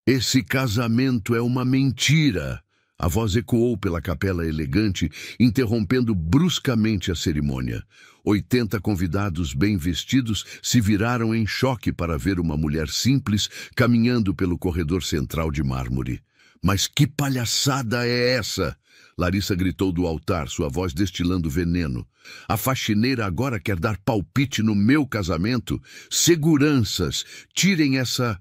Esse casamento é uma mentira! A voz ecoou pela capela elegante, interrompendo bruscamente a cerimônia. 80 convidados bem vestidos se viraram em choque para ver uma mulher simples caminhando pelo corredor central de mármore. Mas que palhaçada é essa? Larissa gritou do altar, sua voz destilando veneno. A faxineira agora quer dar palpite no meu casamento? Seguranças, tirem essa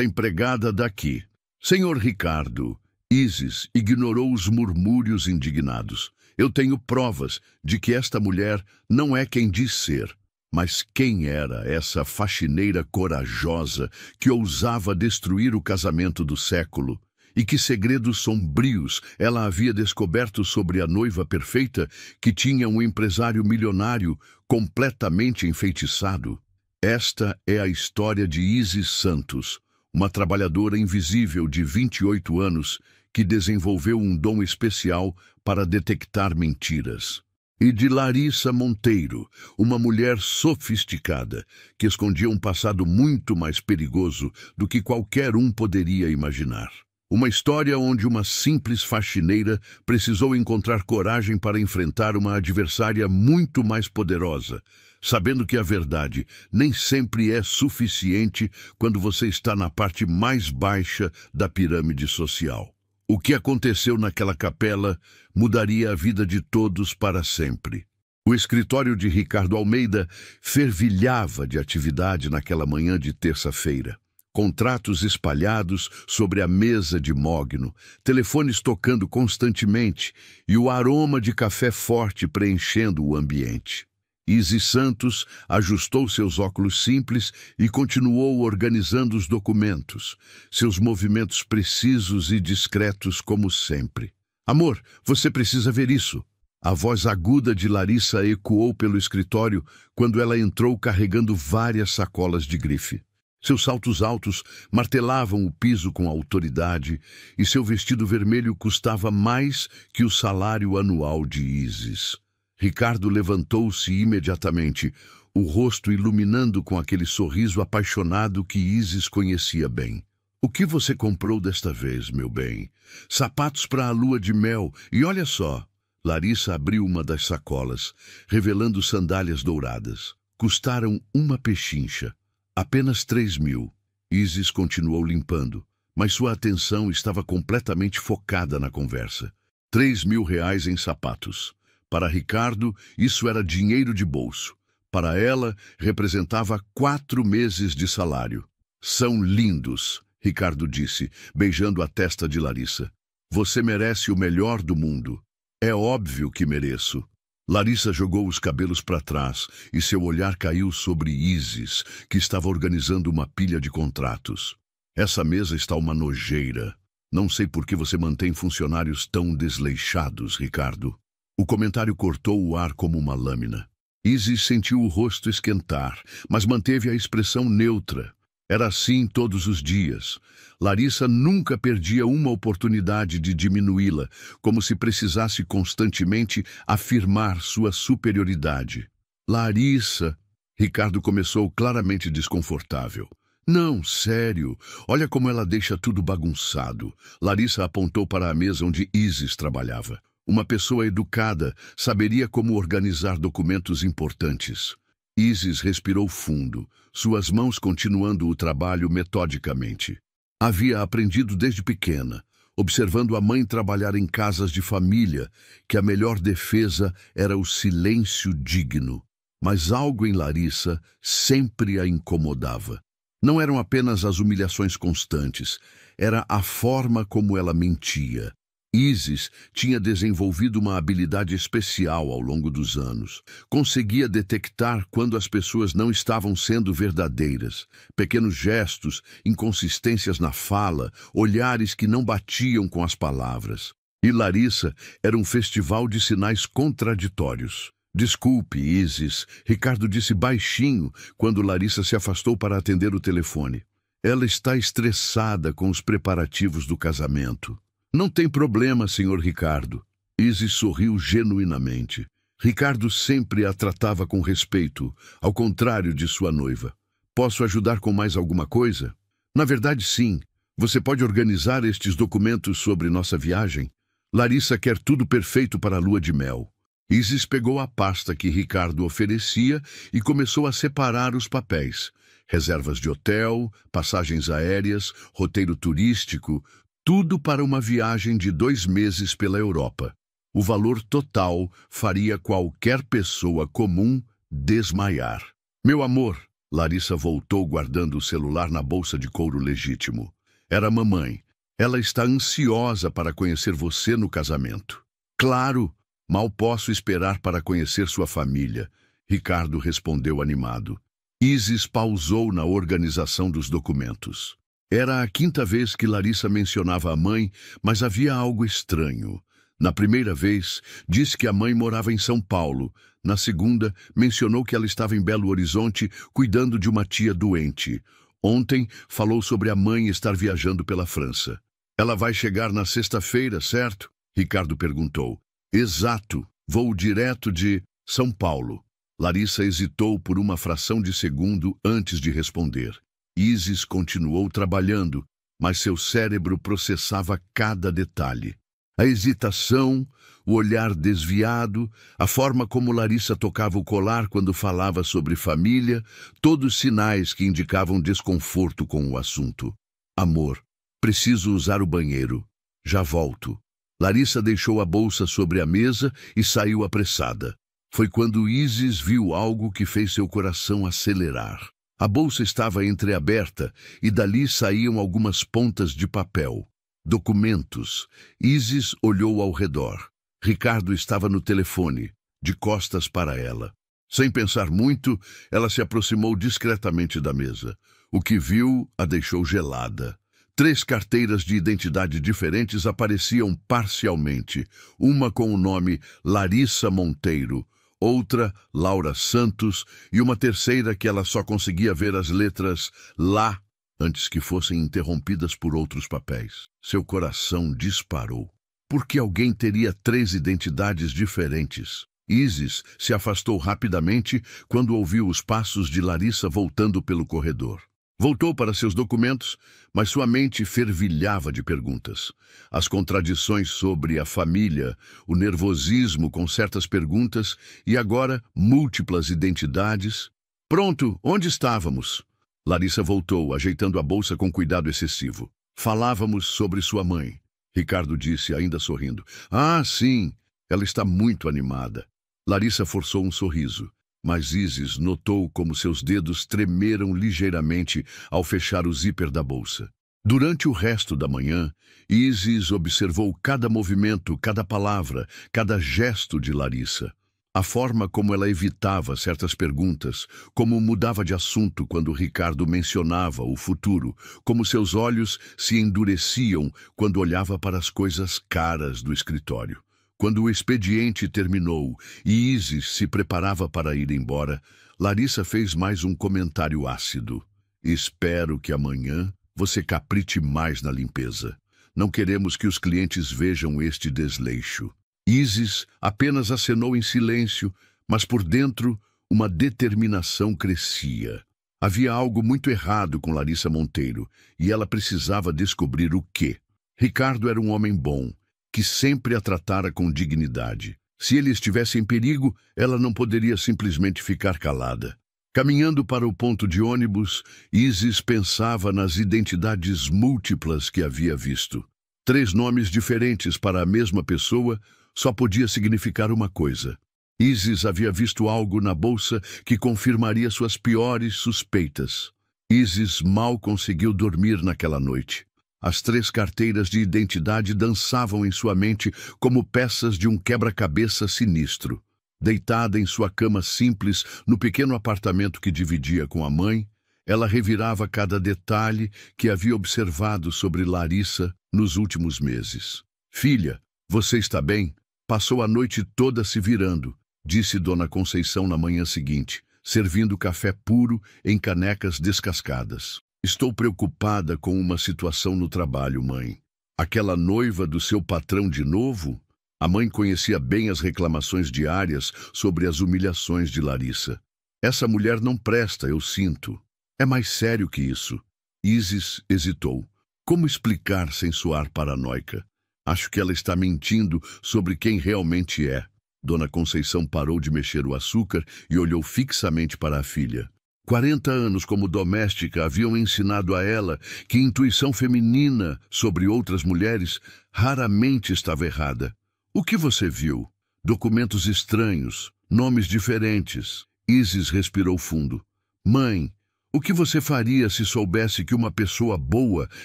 empregada daqui. Senhor Ricardo, Isis ignorou os murmúrios indignados. Eu tenho provas de que esta mulher não é quem diz ser. Mas quem era essa faxineira corajosa que ousava destruir o casamento do século? E que segredos sombrios ela havia descoberto sobre a noiva perfeita que tinha um empresário milionário completamente enfeitiçado? Esta é a história de Isis Santos, uma trabalhadora invisível de 28 anos que desenvolveu um dom especial para detectar mentiras. E de Larissa Monteiro, uma mulher sofisticada que escondia um passado muito mais perigoso do que qualquer um poderia imaginar. Uma história onde uma simples faxineira precisou encontrar coragem para enfrentar uma adversária muito mais poderosa, sabendo que a verdade nem sempre é suficiente quando você está na parte mais baixa da pirâmide social. O que aconteceu naquela capela mudaria a vida de todos para sempre. O escritório de Ricardo Almeida fervilhava de atividade naquela manhã de terça-feira. Contratos espalhados sobre a mesa de mogno, telefones tocando constantemente e o aroma de café forte preenchendo o ambiente. Isis Santos ajustou seus óculos simples e continuou organizando os documentos, seus movimentos precisos e discretos como sempre. Amor, você precisa ver isso. A voz aguda de Larissa ecoou pelo escritório quando ela entrou carregando várias sacolas de grife. Seus saltos altos martelavam o piso com autoridade e seu vestido vermelho custava mais que o salário anual de Isis. Ricardo levantou-se imediatamente, o rosto iluminando com aquele sorriso apaixonado que Isis conhecia bem. O que você comprou desta vez, meu bem? Sapatos para a lua de mel, e olha só. Larissa abriu uma das sacolas, revelando sandálias douradas. Custaram uma pechincha. Apenas 3.000. Isis continuou limpando, mas sua atenção estava completamente focada na conversa. 3.000 reais em sapatos. Para Ricardo, isso era dinheiro de bolso. Para ela, representava 4 meses de salário. São lindos, Ricardo disse, beijando a testa de Larissa. Você merece o melhor do mundo. É óbvio que mereço. Larissa jogou os cabelos para trás e seu olhar caiu sobre Isis, que estava organizando uma pilha de contratos. Essa mesa está uma nojeira. Não sei por que você mantém funcionários tão desleixados, Ricardo. O comentário cortou o ar como uma lâmina. Isis sentiu o rosto esquentar, mas manteve a expressão neutra. Era assim todos os dias. Larissa nunca perdia uma oportunidade de diminuí-la, como se precisasse constantemente afirmar sua superioridade. Larissa... Ricardo começou claramente desconfortável. Não, sério. Olha como ela deixa tudo bagunçado. Larissa apontou para a mesa onde Isis trabalhava. Uma pessoa educada saberia como organizar documentos importantes. Isis respirou fundo, suas mãos continuando o trabalho metodicamente. Havia aprendido desde pequena, observando a mãe trabalhar em casas de família, que a melhor defesa era o silêncio digno. Mas algo em Larissa sempre a incomodava. Não eram apenas as humilhações constantes, era a forma como ela mentia. Isis tinha desenvolvido uma habilidade especial ao longo dos anos. Conseguia detectar quando as pessoas não estavam sendo verdadeiras. Pequenos gestos, inconsistências na fala, olhares que não batiam com as palavras. E Larissa era um festival de sinais contraditórios. Desculpe, Isis, Ricardo disse baixinho quando Larissa se afastou para atender o telefone. Ela está estressada com os preparativos do casamento. Não tem problema, senhor Ricardo. Isis sorriu genuinamente. Ricardo sempre a tratava com respeito, ao contrário de sua noiva. Posso ajudar com mais alguma coisa? Na verdade, sim. Você pode organizar estes documentos sobre nossa viagem? Larissa quer tudo perfeito para a lua de mel. Isis pegou a pasta que Ricardo oferecia e começou a separar os papéis. Reservas de hotel, passagens aéreas, roteiro turístico, tudo para uma viagem de 2 meses pela Europa. O valor total faria qualquer pessoa comum desmaiar. Meu amor, Larissa voltou guardando o celular na bolsa de couro legítimo. Era a mamãe. Ela está ansiosa para conhecer você no casamento. Claro, mal posso esperar para conhecer sua família, Ricardo respondeu animado. Isis pausou na organização dos documentos. Era a 5ª vez que Larissa mencionava a mãe, mas havia algo estranho. Na primeira vez, disse que a mãe morava em São Paulo. Na segunda, mencionou que ela estava em Belo Horizonte cuidando de uma tia doente. Ontem, falou sobre a mãe estar viajando pela França. Ela vai chegar na sexta-feira, certo? Ricardo perguntou. Exato, vou direto de São Paulo. Larissa hesitou por uma fração de segundo antes de responder. Isis continuou trabalhando, mas seu cérebro processava cada detalhe. A hesitação, o olhar desviado, a forma como Larissa tocava o colar quando falava sobre família, todos sinais que indicavam desconforto com o assunto. Amor, preciso usar o banheiro. Já volto. Larissa deixou a bolsa sobre a mesa e saiu apressada. Foi quando Isis viu algo que fez seu coração acelerar. A bolsa estava entreaberta e dali saíam algumas pontas de papel. Documentos. Isis olhou ao redor. Ricardo estava no telefone, de costas para ela. Sem pensar muito, ela se aproximou discretamente da mesa. O que viu a deixou gelada. 3 carteiras de identidade diferentes apareciam parcialmente. Uma com o nome Larissa Monteiro, outra Laura Santos e uma terceira que ela só conseguia ver as letras Lá antes que fossem interrompidas por outros papéis. Seu coração disparou. Por que alguém teria 3 identidades diferentes? Isis se afastou rapidamente quando ouviu os passos de Larissa voltando pelo corredor. Voltou para seus documentos, mas sua mente fervilhava de perguntas. As contradições sobre a família, o nervosismo com certas perguntas e agora múltiplas identidades. Pronto, onde estávamos? Larissa voltou, ajeitando a bolsa com cuidado excessivo. Falávamos sobre sua mãe. Ricardo disse, ainda sorrindo. Ah, sim, ela está muito animada. Larissa forçou um sorriso, mas Isis notou como seus dedos tremeram ligeiramente ao fechar o zíper da bolsa. Durante o resto da manhã, Isis observou cada movimento, cada palavra, cada gesto de Larissa. A forma como ela evitava certas perguntas, como mudava de assunto quando Ricardo mencionava o futuro, como seus olhos se endureciam quando olhava para as coisas caras do escritório. Quando o expediente terminou e Isis se preparava para ir embora, Larissa fez mais um comentário ácido. Espero que amanhã você capriche mais na limpeza. Não queremos que os clientes vejam este desleixo. Isis apenas acenou em silêncio, mas por dentro uma determinação crescia. Havia algo muito errado com Larissa Monteiro e ela precisava descobrir o quê. Ricardo era um homem bom, que sempre a tratara com dignidade. Se ele estivesse em perigo, ela não poderia simplesmente ficar calada. Caminhando para o ponto de ônibus, Isis pensava nas identidades múltiplas que havia visto. 3 nomes diferentes para a mesma pessoa só podia significar uma coisa. Isis havia visto algo na bolsa que confirmaria suas piores suspeitas. Isis mal conseguiu dormir naquela noite. As 3 carteiras de identidade dançavam em sua mente como peças de um quebra-cabeça sinistro. Deitada em sua cama simples, no pequeno apartamento que dividia com a mãe, ela revirava cada detalhe que havia observado sobre Larissa nos últimos meses. Filha, você está bem? Passou a noite toda se virando, disse Dona Conceição na manhã seguinte, servindo café puro em canecas descascadas. Estou preocupada com uma situação no trabalho, mãe. Aquela noiva do seu patrão de novo? A mãe conhecia bem as reclamações diárias sobre as humilhações de Larissa. Essa mulher não presta, eu sinto. É mais sério que isso. Isis hesitou. Como explicar sem soar paranoica? Acho que ela está mentindo sobre quem realmente é. Dona Conceição parou de mexer o açúcar e olhou fixamente para a filha. 40 anos como doméstica haviam ensinado a ela que intuição feminina sobre outras mulheres raramente estava errada. O que você viu? Documentos estranhos, nomes diferentes. Isis respirou fundo. Mãe, o que você faria se soubesse que uma pessoa boa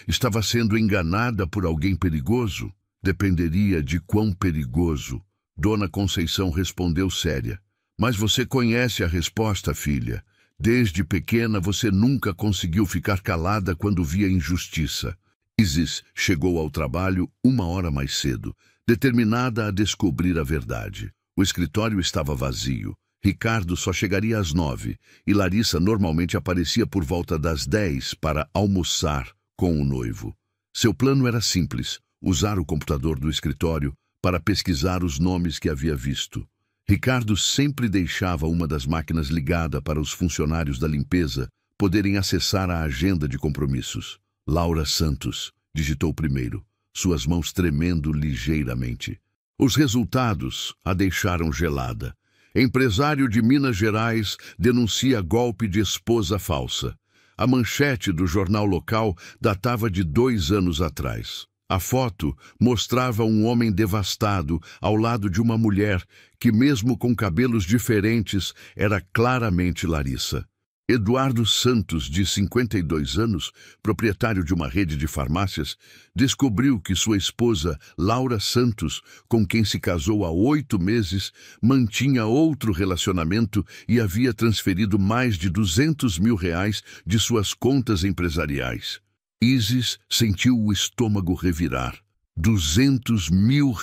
estava sendo enganada por alguém perigoso? Dependeria de quão perigoso. Dona Conceição respondeu séria. Mas você conhece a resposta, filha. Desde pequena você nunca conseguiu ficar calada quando via injustiça. Isis chegou ao trabalho 1 hora mais cedo, determinada a descobrir a verdade. O escritório estava vazio. Ricardo só chegaria às 9 e Larissa normalmente aparecia por volta das 10 para almoçar com o noivo. Seu plano era simples: usar o computador do escritório para pesquisar os nomes que havia visto. Ricardo sempre deixava uma das máquinas ligada para os funcionários da limpeza poderem acessar a agenda de compromissos. Laura Santos, digitou primeiro, suas mãos tremendo ligeiramente. Os resultados a deixaram gelada. Empresário de Minas Gerais denuncia golpe de esposa falsa. A manchete do jornal local datava de 2 anos atrás. A foto mostrava um homem devastado ao lado de uma mulher que, mesmo com cabelos diferentes, era claramente Larissa. Eduardo Santos, de 52 anos, proprietário de uma rede de farmácias, descobriu que sua esposa, Laura Santos, com quem se casou há 8 meses, mantinha outro relacionamento e havia transferido mais de R$200 mil de suas contas empresariais. Isis sentiu o estômago revirar. R$200 mil.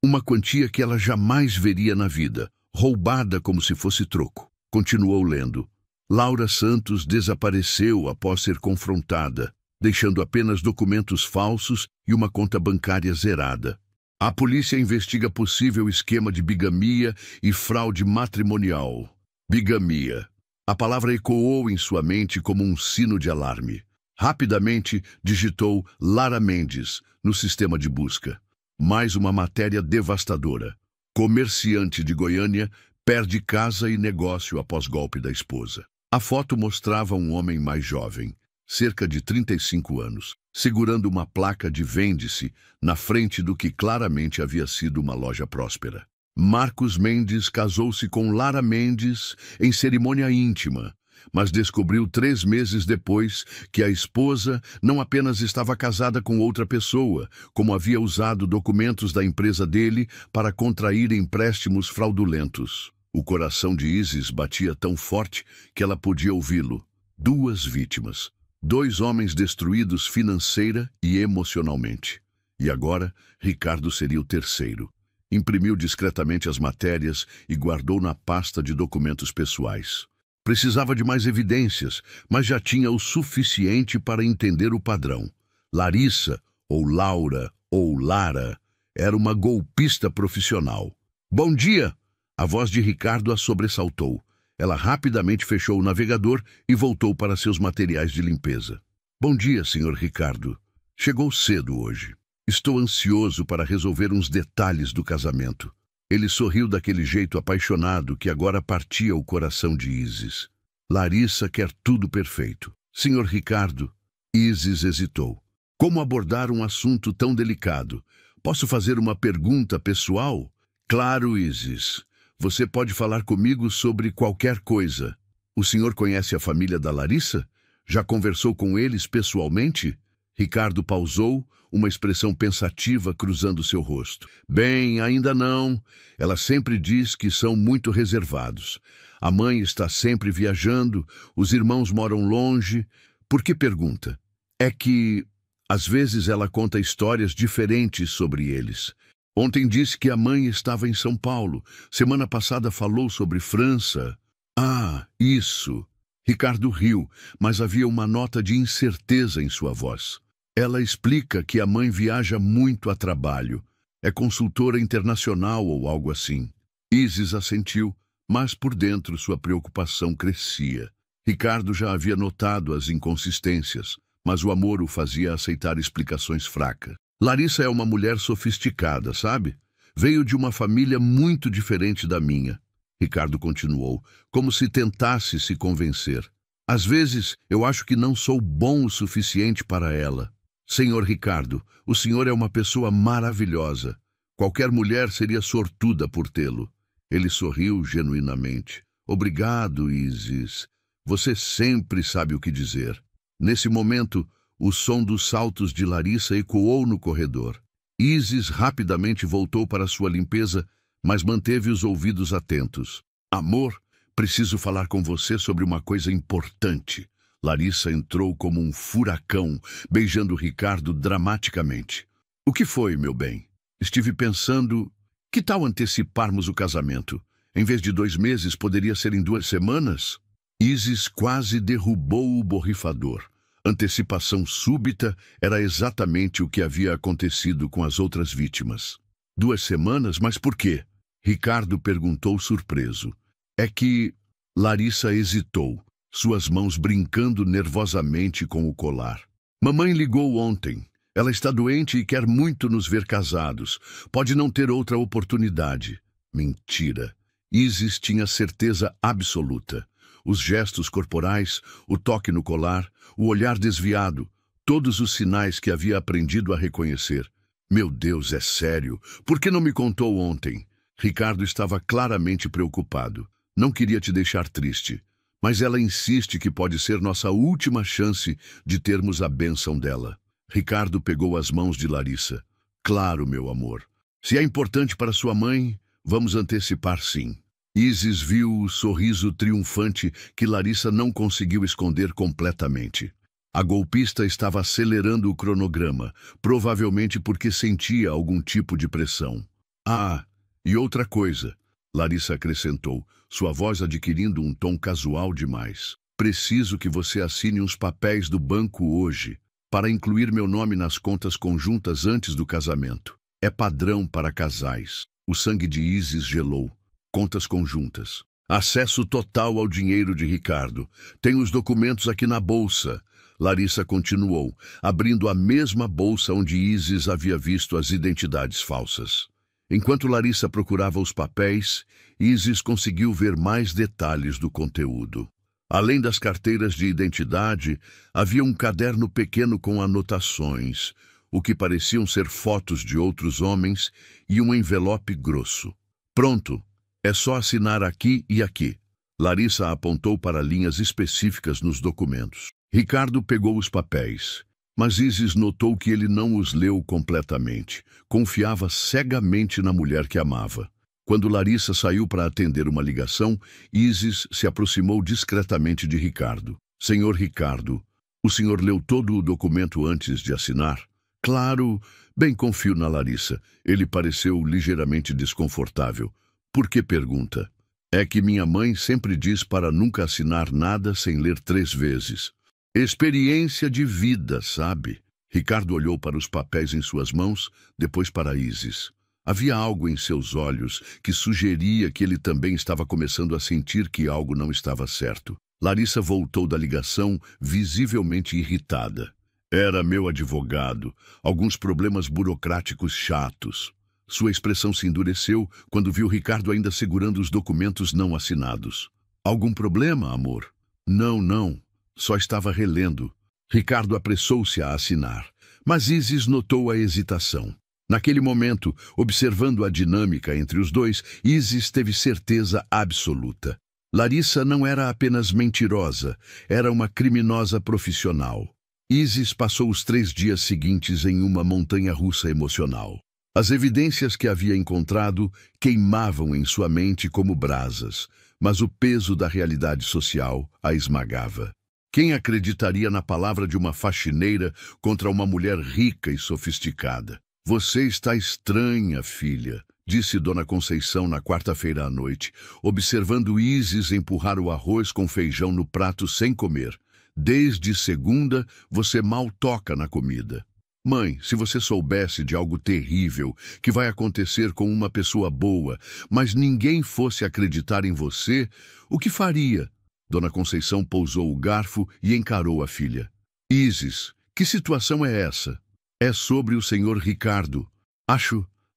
Uma quantia que ela jamais veria na vida, roubada como se fosse troco. Continuou lendo. Laura Santos desapareceu após ser confrontada, deixando apenas documentos falsos e uma conta bancária zerada. A polícia investiga possível esquema de bigamia e fraude matrimonial. Bigamia. A palavra ecoou em sua mente como um sino de alarme. Rapidamente digitou Lara Mendes no sistema de busca. Mais uma matéria devastadora. Comerciante de Goiânia perde casa e negócio após golpe da esposa. A foto mostrava um homem mais jovem, cerca de 35 anos, segurando uma placa de vende-se na frente do que claramente havia sido uma loja próspera. Marcos Mendes casou-se com Lara Mendes em cerimônia íntima, mas descobriu 3 meses depois que a esposa não apenas estava casada com outra pessoa, como havia usado documentos da empresa dele para contrair empréstimos fraudulentos. O coração de Isis batia tão forte que ela podia ouvi-lo. 2 vítimas. 2 homens destruídos financeira e emocionalmente. E agora, Ricardo seria o terceiro. Imprimiu discretamente as matérias e guardou na pasta de documentos pessoais. Precisava de mais evidências, mas já tinha o suficiente para entender o padrão. Larissa, ou Laura, ou Lara, era uma golpista profissional. Bom dia! A voz de Ricardo a sobressaltou. Ela rapidamente fechou o navegador e voltou para seus materiais de limpeza. Bom dia, Sr. Ricardo. Chegou cedo hoje. Estou ansioso para resolver uns detalhes do casamento. Ele sorriu daquele jeito apaixonado que agora partia o coração de Isis. Larissa quer tudo perfeito. Sr. Ricardo, Isis hesitou. Como abordar um assunto tão delicado? Posso fazer uma pergunta pessoal? Claro, Isis. Você pode falar comigo sobre qualquer coisa. O senhor conhece a família da Larissa? Já conversou com eles pessoalmente? Ricardo pausou, uma expressão pensativa cruzando seu rosto. Bem, ainda não. Ela sempre diz que são muito reservados. A mãe está sempre viajando, os irmãos moram longe. Por que pergunta? É que, às vezes, ela conta histórias diferentes sobre eles. Ontem disse que a mãe estava em São Paulo. Semana passada falou sobre França. Ah, isso. Ricardo riu, mas havia uma nota de incerteza em sua voz. Ela explica que a mãe viaja muito a trabalho. É consultora internacional ou algo assim. Isis assentiu, mas por dentro sua preocupação crescia. Ricardo já havia notado as inconsistências, mas o amor o fazia aceitar explicações fracas. Larissa é uma mulher sofisticada, sabe? Veio de uma família muito diferente da minha. Ricardo continuou, como se tentasse se convencer. Às vezes, eu acho que não sou bom o suficiente para ela. Senhor Ricardo, o senhor é uma pessoa maravilhosa. Qualquer mulher seria sortuda por tê-lo. Ele sorriu genuinamente. Obrigado, Isis. Você sempre sabe o que dizer. Nesse momento, o som dos saltos de Larissa ecoou no corredor. Isis rapidamente voltou para sua limpeza, mas manteve os ouvidos atentos. Amor, preciso falar com você sobre uma coisa importante. Larissa entrou como um furacão, beijando Ricardo dramaticamente. O que foi, meu bem? Estive pensando, que tal anteciparmos o casamento? Em vez de 2 meses, poderia ser em 2 semanas? Isis quase derrubou o borrifador. Antecipação súbita era exatamente o que havia acontecido com as outras vítimas. 2 semanas? Mas por quê? Ricardo perguntou surpreso. É que Larissa hesitou, suas mãos brincando nervosamente com o colar. Mamãe ligou ontem. Ela está doente e quer muito nos ver casados. Pode não ter outra oportunidade. Mentira. Isis tinha certeza absoluta. Os gestos corporais, o toque no colar, o olhar desviado, todos os sinais que havia aprendido a reconhecer. Meu Deus, é sério? Por que não me contou ontem? Ricardo estava claramente preocupado. Não queria te deixar triste, mas ela insiste que pode ser nossa última chance de termos a bênção dela. Ricardo pegou as mãos de Larissa. Claro, meu amor. Se é importante para sua mãe, vamos antecipar sim. Isis viu o sorriso triunfante que Larissa não conseguiu esconder completamente. A golpista estava acelerando o cronograma, provavelmente porque sentia algum tipo de pressão. Ah, e outra coisa, Larissa acrescentou, sua voz adquirindo um tom casual demais. Preciso que você assine uns papéis do banco hoje, para incluir meu nome nas contas conjuntas antes do casamento. É padrão para casais. O sangue de Isis gelou. Contas conjuntas. Acesso total ao dinheiro de Ricardo. Tenho os documentos aqui na bolsa. Larissa continuou, abrindo a mesma bolsa onde Isis havia visto as identidades falsas. Enquanto Larissa procurava os papéis, Isis conseguiu ver mais detalhes do conteúdo. Além das carteiras de identidade, havia um caderno pequeno com anotações, o que pareciam ser fotos de outros homens, e um envelope grosso. Pronto, é só assinar aqui e aqui. Larissa apontou para linhas específicas nos documentos. Ricardo pegou os papéis, mas Isis notou que ele não os leu completamente. Confiava cegamente na mulher que amava. Quando Larissa saiu para atender uma ligação, Isis se aproximou discretamente de Ricardo. Senhor Ricardo, o senhor leu todo o documento antes de assinar? Claro, bem confio na Larissa. Ele pareceu ligeiramente desconfortável. Por que pergunta? É que minha mãe sempre diz para nunca assinar nada sem ler 3 vezes. Experiência de vida, sabe? Ricardo olhou para os papéis em suas mãos, depois para Isis. Havia algo em seus olhos que sugeria que ele também estava começando a sentir que algo não estava certo. Larissa voltou da ligação, visivelmente irritada. Era meu advogado. Alguns problemas burocráticos chatos. Sua expressão se endureceu quando viu Ricardo ainda segurando os documentos não assinados. Algum problema, amor? Não. Só estava relendo. Ricardo apressou-se a assinar, mas Isis notou a hesitação. Naquele momento, observando a dinâmica entre os dois, Isis teve certeza absoluta. Larissa não era apenas mentirosa, era uma criminosa profissional. Isis passou os 3 dias seguintes em uma montanha-russa emocional. As evidências que havia encontrado queimavam em sua mente como brasas, mas o peso da realidade social a esmagava. Quem acreditaria na palavra de uma faxineira contra uma mulher rica e sofisticada? Você está estranha, filha, disse Dona Conceição na quarta-feira à noite, observando Isis empurrar o arroz com feijão no prato sem comer. Desde segunda, você mal toca na comida. Mãe, se você soubesse de algo terrível que vai acontecer com uma pessoa boa, mas ninguém fosse acreditar em você, o que faria? Dona Conceição pousou o garfo e encarou a filha. Isis, que situação é essa? É sobre o senhor Ricardo.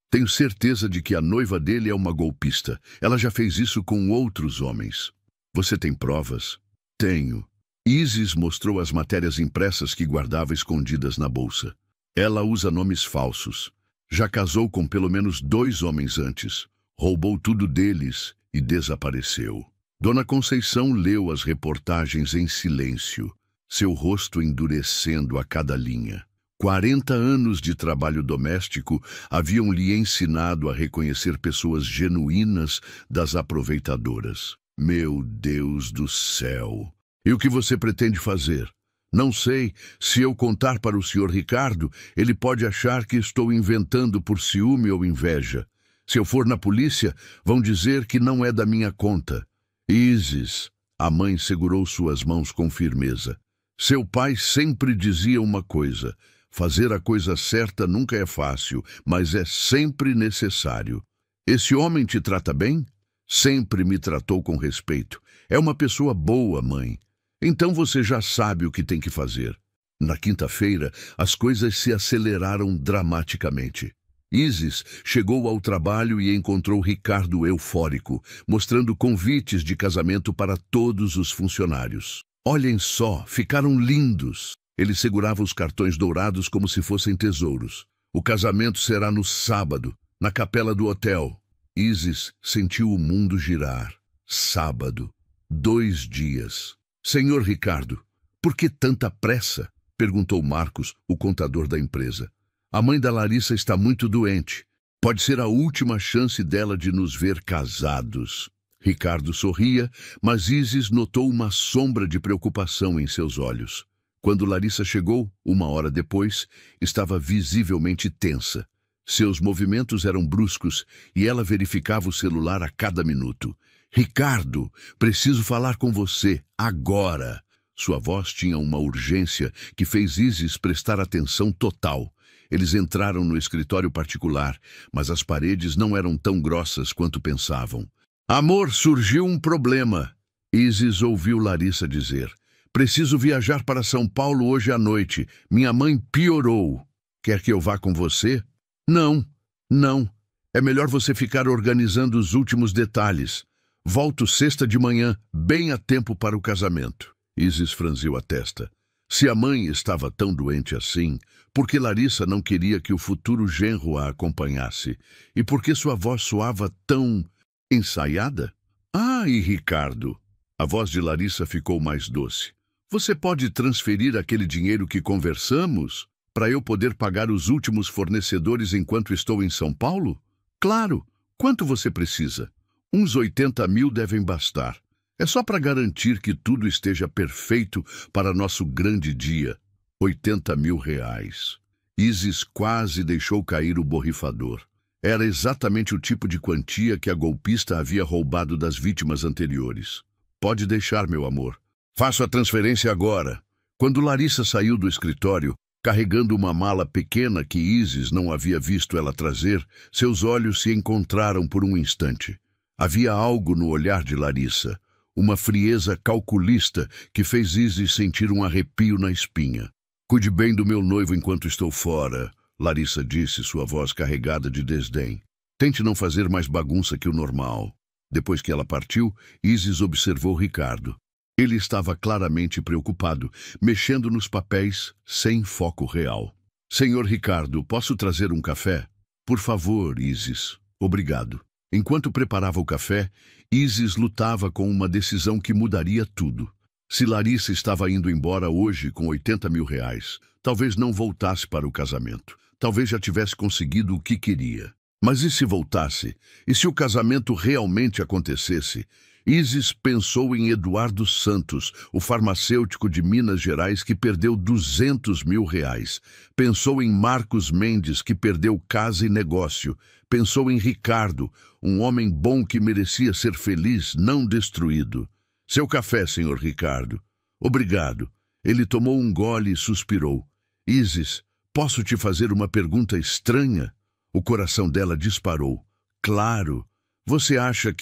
Tenho certeza de que a noiva dele é uma golpista. Ela já fez isso com outros homens. Você tem provas? Tenho. Isis mostrou as matérias impressas que guardava escondidas na bolsa. Ela usa nomes falsos. Já casou com pelo menos 2 homens antes. Roubou tudo deles e desapareceu. Dona Conceição leu as reportagens em silêncio, seu rosto endurecendo a cada linha. 40 anos de trabalho doméstico haviam lhe ensinado a reconhecer pessoas genuínas das aproveitadoras. Meu Deus do céu! E o que você pretende fazer? Não sei. Se eu contar para o senhor Ricardo, ele pode achar que estou inventando por ciúme ou inveja. Se eu for na polícia, vão dizer que não é da minha conta. Isis, a mãe segurou suas mãos com firmeza. Seu pai sempre dizia uma coisa: fazer a coisa certa nunca é fácil, mas é sempre necessário. Esse homem te trata bem? Sempre me tratou com respeito. É uma pessoa boa, mãe. Então você já sabe o que tem que fazer. Na quinta-feira, as coisas se aceleraram dramaticamente. Isis chegou ao trabalho e encontrou Ricardo eufórico, mostrando convites de casamento para todos os funcionários. Olhem só, ficaram lindos. Ele segurava os cartões dourados como se fossem tesouros. O casamento será no sábado, na capela do hotel. Isis sentiu o mundo girar. Sábado. 2 dias. Senhor Ricardo, por que tanta pressa? Perguntou Marcos, o contador da empresa. A mãe da Larissa está muito doente. Pode ser a última chance dela de nos ver casados. Ricardo sorria, mas Isis notou uma sombra de preocupação em seus olhos. Quando Larissa chegou, 1 hora depois, estava visivelmente tensa. Seus movimentos eram bruscos e ela verificava o celular a cada minuto. Ricardo, preciso falar com você, agora. Sua voz tinha uma urgência que fez Isis prestar atenção total. Eles entraram no escritório particular, mas as paredes não eram tão grossas quanto pensavam. Amor, surgiu um problema. Isis ouviu Larissa dizer. Preciso viajar para São Paulo hoje à noite. Minha mãe piorou. Quer que eu vá com você? Não. É melhor você ficar organizando os últimos detalhes. Volto sexta de manhã, bem a tempo para o casamento. Isis franziu a testa. Se a mãe estava tão doente assim, por que Larissa não queria que o futuro genro a acompanhasse? E por que sua voz soava tão ensaiada? E Ricardo? A voz de Larissa ficou mais doce. Você pode transferir aquele dinheiro que conversamos para eu poder pagar os últimos fornecedores enquanto estou em São Paulo? Claro. Quanto você precisa? Uns 80 mil devem bastar. É só para garantir que tudo esteja perfeito para nosso grande dia. 80 mil reais. Isis quase deixou cair o borrifador. Era exatamente o tipo de quantia que a golpista havia roubado das vítimas anteriores. Pode deixar, meu amor. Faço a transferência agora. Quando Larissa saiu do escritório, carregando uma mala pequena que Isis não havia visto ela trazer, seus olhos se encontraram por um instante. Havia algo no olhar de Larissa, uma frieza calculista que fez Isis sentir um arrepio na espinha. Cuide bem do meu noivo enquanto estou fora, Larissa disse, sua voz carregada de desdém. Tente não fazer mais bagunça que o normal. Depois que ela partiu, Isis observou Ricardo. Ele estava claramente preocupado, mexendo nos papéis, sem foco real. Senhor Ricardo, posso trazer um café? Por favor, Isis. Obrigado. Enquanto preparava o café, Isis lutava com uma decisão que mudaria tudo. Se Larissa estava indo embora hoje com 80 mil reais, talvez não voltasse para o casamento. Talvez já tivesse conseguido o que queria. Mas e se voltasse? E se o casamento realmente acontecesse? Isis pensou em Eduardo Santos, o farmacêutico de Minas Gerais que perdeu 200 mil reais. Pensou em Marcos Mendes, que perdeu casa e negócio. Pensou em Ricardo, um homem bom que merecia ser feliz, não destruído. Seu café, senhor Ricardo. Obrigado. Ele tomou um gole e suspirou. Isis, posso te fazer uma pergunta estranha? O coração dela disparou. Claro. Você acha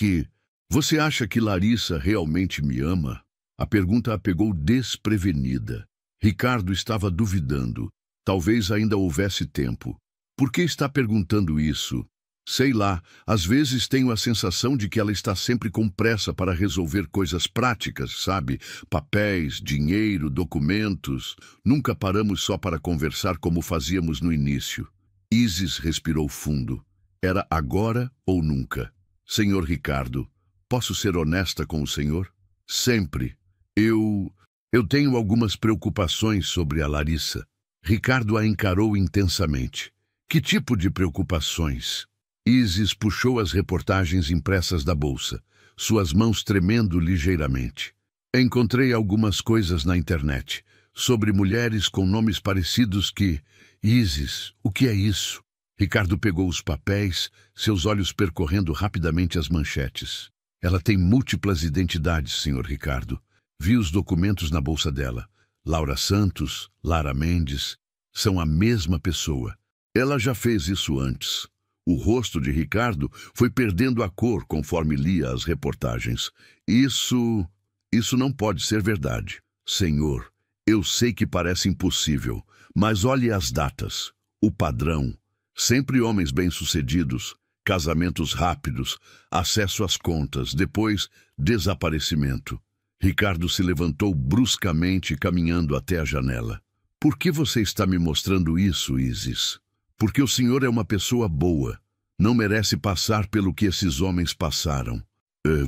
que Larissa realmente me ama? A pergunta a pegou desprevenida. Ricardo estava duvidando. Talvez ainda houvesse tempo. Por que está perguntando isso? Sei lá, às vezes tenho a sensação de que ela está sempre com pressa para resolver coisas práticas, sabe? Papéis, dinheiro, documentos. Nunca paramos só para conversar como fazíamos no início. Isis respirou fundo. Era agora ou nunca. Senhor Ricardo, posso ser honesta com o senhor? Sempre. Eu tenho algumas preocupações sobre a Larissa. Ricardo a encarou intensamente. Que tipo de preocupações? Isis puxou as reportagens impressas da bolsa, suas mãos tremendo ligeiramente. Encontrei algumas coisas na internet, sobre mulheres com nomes parecidos que... Isis, o que é isso? Ricardo pegou os papéis, seus olhos percorrendo rapidamente as manchetes. Ela tem múltiplas identidades, senhor Ricardo. Vi os documentos na bolsa dela. Laura Santos, Lara Mendes, são a mesma pessoa. Ela já fez isso antes. O rosto de Ricardo foi perdendo a cor conforme lia as reportagens. Isso não pode ser verdade. Senhor, eu sei que parece impossível, mas olhe as datas. O padrão. Sempre homens bem-sucedidos, casamentos rápidos, acesso às contas, depois desaparecimento. Ricardo se levantou bruscamente, caminhando até a janela. Por que você está me mostrando isso, Isis? Porque o senhor é uma pessoa boa. Não merece passar pelo que esses homens passaram.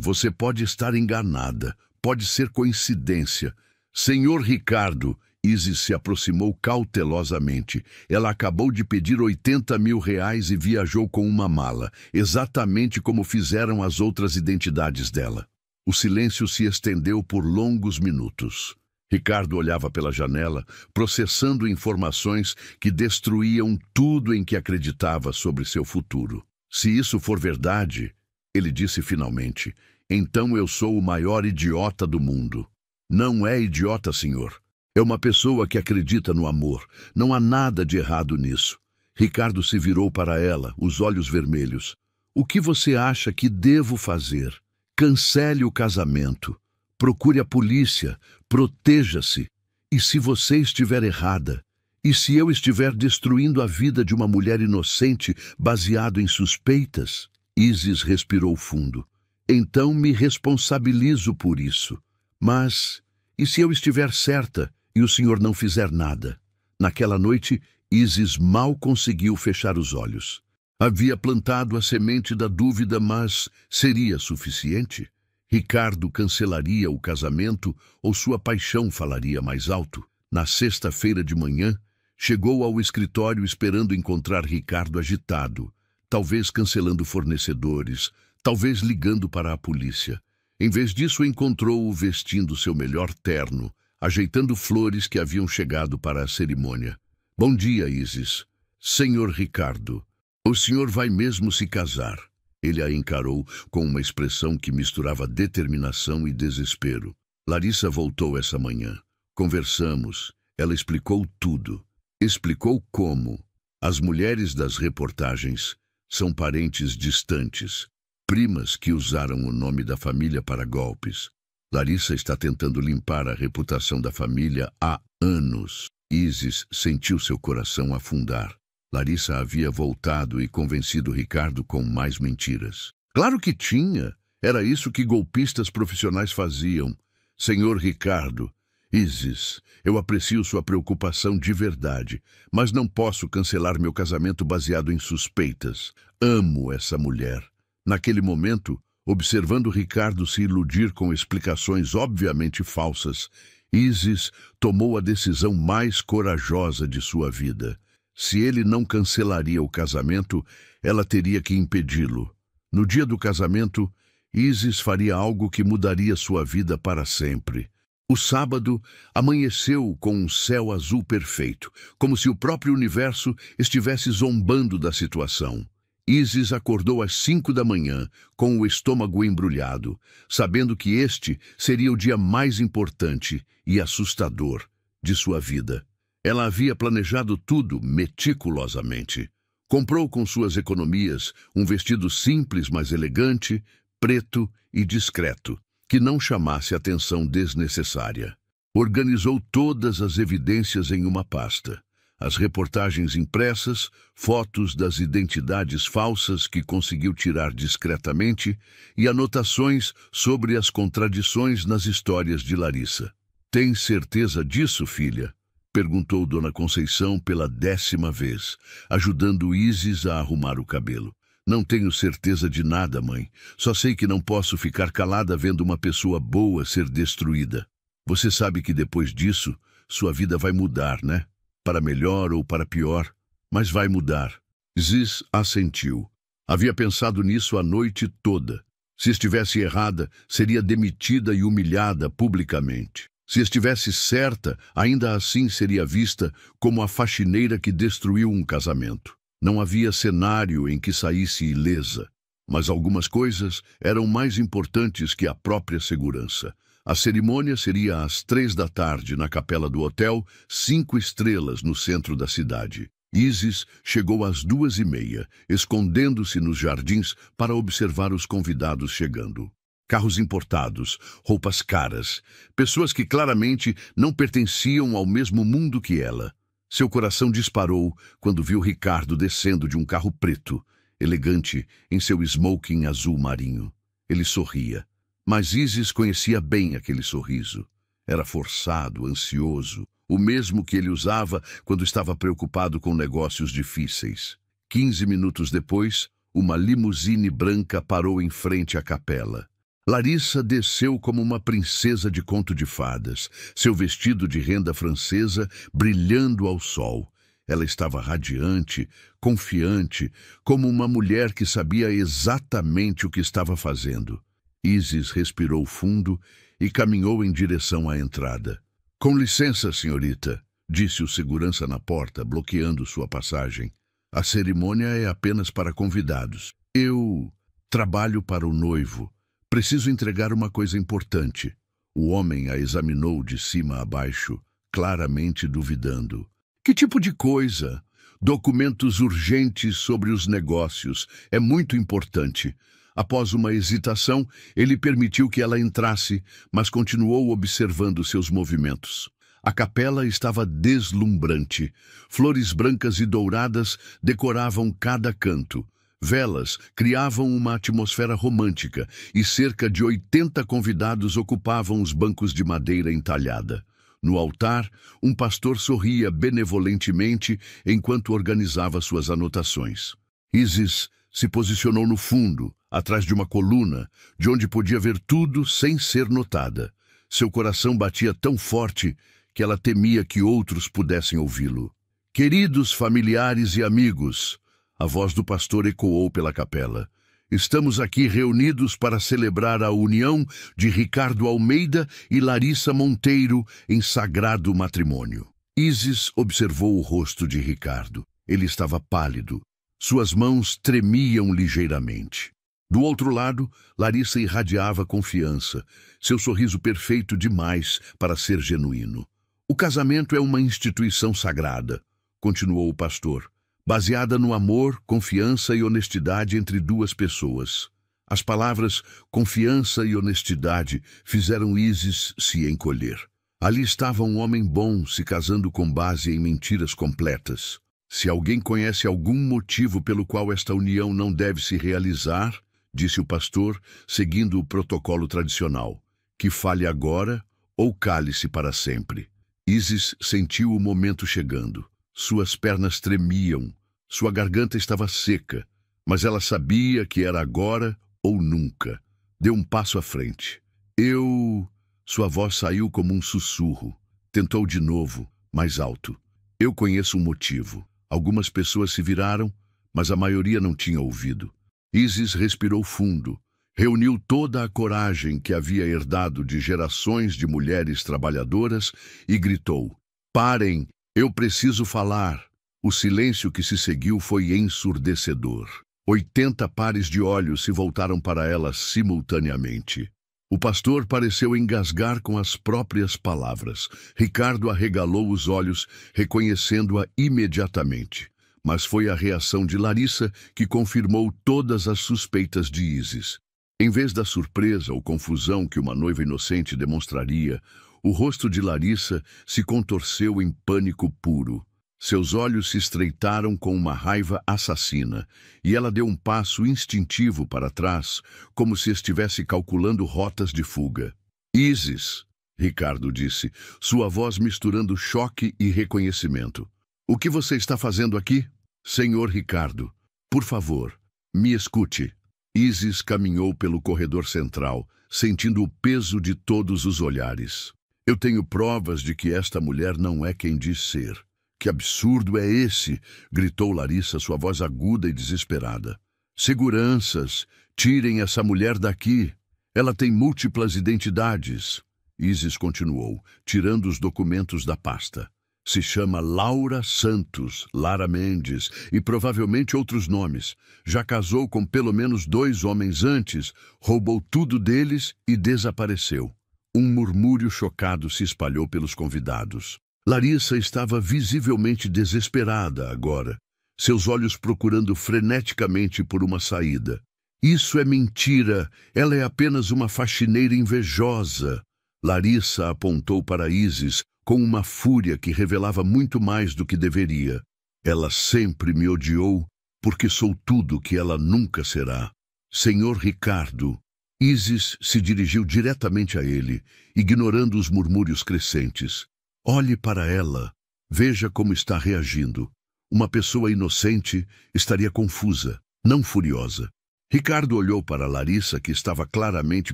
Você pode estar enganada. Pode ser coincidência. Senhor Ricardo, Isis se aproximou cautelosamente. Ela acabou de pedir R$80 mil e viajou com uma mala, exatamente como fizeram as outras identidades dela. O silêncio se estendeu por longos minutos. Ricardo olhava pela janela, processando informações que destruíam tudo em que acreditava sobre seu futuro. Se isso for verdade, ele disse finalmente, então eu sou o maior idiota do mundo. Não é idiota, senhor. É uma pessoa que acredita no amor. Não há nada de errado nisso. Ricardo se virou para ela, os olhos vermelhos. O que você acha que devo fazer? Cancele o casamento. Procure a polícia. Proteja-se. E se você estiver errada? E se eu estiver destruindo a vida de uma mulher inocente baseado em suspeitas? Isis respirou fundo. Então me responsabilizo por isso. Mas, e se eu estiver certa e o senhor não fizer nada? Naquela noite, Isis mal conseguiu fechar os olhos. Havia plantado a semente da dúvida, mas seria suficiente? Ricardo cancelaria o casamento ou sua paixão falaria mais alto? Na sexta-feira de manhã, chegou ao escritório esperando encontrar Ricardo agitado, talvez cancelando fornecedores, talvez ligando para a polícia. Em vez disso, encontrou-o vestindo seu melhor terno, ajeitando flores que haviam chegado para a cerimônia. Bom dia, Isis. Senhor Ricardo, o senhor vai mesmo se casar? Ele a encarou com uma expressão que misturava determinação e desespero. Larissa voltou essa manhã. Conversamos. Ela explicou tudo. Explicou como. As mulheres das reportagens são parentes distantes, primas que usaram o nome da família para golpes. Larissa está tentando limpar a reputação da família há anos. Isis sentiu seu coração afundar. Larissa havia voltado e convencido Ricardo com mais mentiras. Claro que tinha. Era isso que golpistas profissionais faziam. Senhor Ricardo, Isis, eu aprecio sua preocupação de verdade, mas não posso cancelar meu casamento baseado em suspeitas. Amo essa mulher. Naquele momento, observando Ricardo se iludir com explicações obviamente falsas, Isis tomou a decisão mais corajosa de sua vida. Se ele não cancelaria o casamento, ela teria que impedi-lo. No dia do casamento, Isis faria algo que mudaria sua vida para sempre. O sábado amanheceu com um céu azul perfeito, como se o próprio universo estivesse zombando da situação. Isis acordou às 5 da manhã, com o estômago embrulhado, sabendo que este seria o dia mais importante e assustador de sua vida. Ela havia planejado tudo meticulosamente. Comprou com suas economias um vestido simples, mas elegante, preto e discreto, que não chamasse atenção desnecessária. Organizou todas as evidências em uma pasta. As reportagens impressas, fotos das identidades falsas que conseguiu tirar discretamente e anotações sobre as contradições nas histórias de Larissa. "Tem certeza disso, filha?" perguntou Dona Conceição pela 10ª vez, ajudando Isis a arrumar o cabelo. "Não tenho certeza de nada, mãe. Só sei que não posso ficar calada vendo uma pessoa boa ser destruída. Você sabe que depois disso, sua vida vai mudar, né? Para melhor ou para pior, mas vai mudar." Isis assentiu. Havia pensado nisso a noite toda. Se estivesse errada, seria demitida e humilhada publicamente. Se estivesse certa, ainda assim seria vista como a faxineira que destruiu um casamento. Não havia cenário em que saísse ilesa. Mas algumas coisas eram mais importantes que a própria segurança. A cerimônia seria às 3 da tarde na capela do hotel 5 estrelas no centro da cidade. Isis chegou às 2h30, escondendo-se nos jardins para observar os convidados chegando. Carros importados, roupas caras, pessoas que claramente não pertenciam ao mesmo mundo que ela. Seu coração disparou quando viu Ricardo descendo de um carro preto, elegante, em seu smoking azul marinho. Ele sorria, mas Isis conhecia bem aquele sorriso. Era forçado, ansioso, o mesmo que ele usava quando estava preocupado com negócios difíceis. 15 minutos depois, uma limusine branca parou em frente à capela. Larissa desceu como uma princesa de conto de fadas, seu vestido de renda francesa brilhando ao sol. Ela estava radiante, confiante, como uma mulher que sabia exatamente o que estava fazendo. Isis respirou fundo e caminhou em direção à entrada. "Com licença, senhorita", disse o segurança na porta, bloqueando sua passagem. "A cerimônia é apenas para convidados. Eu trabalho para o noivo. Preciso entregar uma coisa importante." O homem a examinou de cima a baixo, claramente duvidando. "Que tipo de coisa?" "Documentos urgentes sobre os negócios. É muito importante." Após uma hesitação, ele permitiu que ela entrasse, mas continuou observando seus movimentos. A capela estava deslumbrante. Flores brancas e douradas decoravam cada canto. Velas criavam uma atmosfera romântica e cerca de 80 convidados ocupavam os bancos de madeira entalhada. No altar, um pastor sorria benevolentemente enquanto organizava suas anotações. Isis se posicionou no fundo, atrás de uma coluna, de onde podia ver tudo sem ser notada. Seu coração batia tão forte que ela temia que outros pudessem ouvi-lo. "Queridos familiares e amigos", a voz do pastor ecoou pela capela. "Estamos aqui reunidos para celebrar a união de Ricardo Almeida e Larissa Monteiro em sagrado matrimônio." Isis observou o rosto de Ricardo. Ele estava pálido. Suas mãos tremiam ligeiramente. Do outro lado, Larissa irradiava confiança, seu sorriso perfeito demais para ser genuíno. "O casamento é uma instituição sagrada", continuou o pastor, "baseada no amor, confiança e honestidade entre duas pessoas." As palavras confiança e honestidade fizeram Isis se encolher. Ali estava um homem bom se casando com base em mentiras completas. "Se alguém conhece algum motivo pelo qual esta união não deve se realizar", disse o pastor, seguindo o protocolo tradicional, "que fale agora ou cale-se para sempre." Isis sentiu o momento chegando. Suas pernas tremiam, sua garganta estava seca, mas ela sabia que era agora ou nunca. Deu um passo à frente. "Eu..." Sua voz saiu como um sussurro. Tentou de novo, mais alto. "Eu conheço um motivo." Algumas pessoas se viraram, mas a maioria não tinha ouvido. Isis respirou fundo, reuniu toda a coragem que havia herdado de gerações de mulheres trabalhadoras e gritou: "Parem, eu preciso falar." O silêncio que se seguiu foi ensurdecedor. 80 pares de olhos se voltaram para ela simultaneamente. O pastor pareceu engasgar com as próprias palavras. Ricardo arregalou os olhos, reconhecendo-a imediatamente. Mas foi a reação de Larissa que confirmou todas as suspeitas de Isis. Em vez da surpresa ou confusão que uma noiva inocente demonstraria, O rosto de Larissa se contorceu em pânico puro. Seus olhos se estreitaram com uma raiva assassina, e ela deu um passo instintivo para trás, como se estivesse calculando rotas de fuga. Isis, Ricardo disse, sua voz misturando choque e reconhecimento. O que você está fazendo aqui? Senhor Ricardo, por favor, me escute. Isis caminhou pelo corredor central, sentindo o peso de todos os olhares. Eu tenho provas de que esta mulher não é quem diz ser. Que absurdo é esse? Gritou Larissa, sua voz aguda e desesperada. Seguranças, tirem essa mulher daqui. Ela tem múltiplas identidades. Isis continuou, tirando os documentos da pasta. Se chama Laura Santos, Lara Mendes e provavelmente outros nomes. Já casou com pelo menos 2 homens antes, roubou tudo deles e desapareceu. Um murmúrio chocado se espalhou pelos convidados. Larissa estava visivelmente desesperada agora, seus olhos procurando freneticamente por uma saída. Isso é mentira, ela é apenas uma faxineira invejosa. Larissa apontou para Isis com uma fúria que revelava muito mais do que deveria. Ela sempre me odiou, porque sou tudo que ela nunca será. Senhor Ricardo. Isis se dirigiu diretamente a ele, ignorando os murmúrios crescentes. Olhe para ela. Veja como está reagindo. Uma pessoa inocente estaria confusa, não furiosa. Ricardo olhou para Larissa, que estava claramente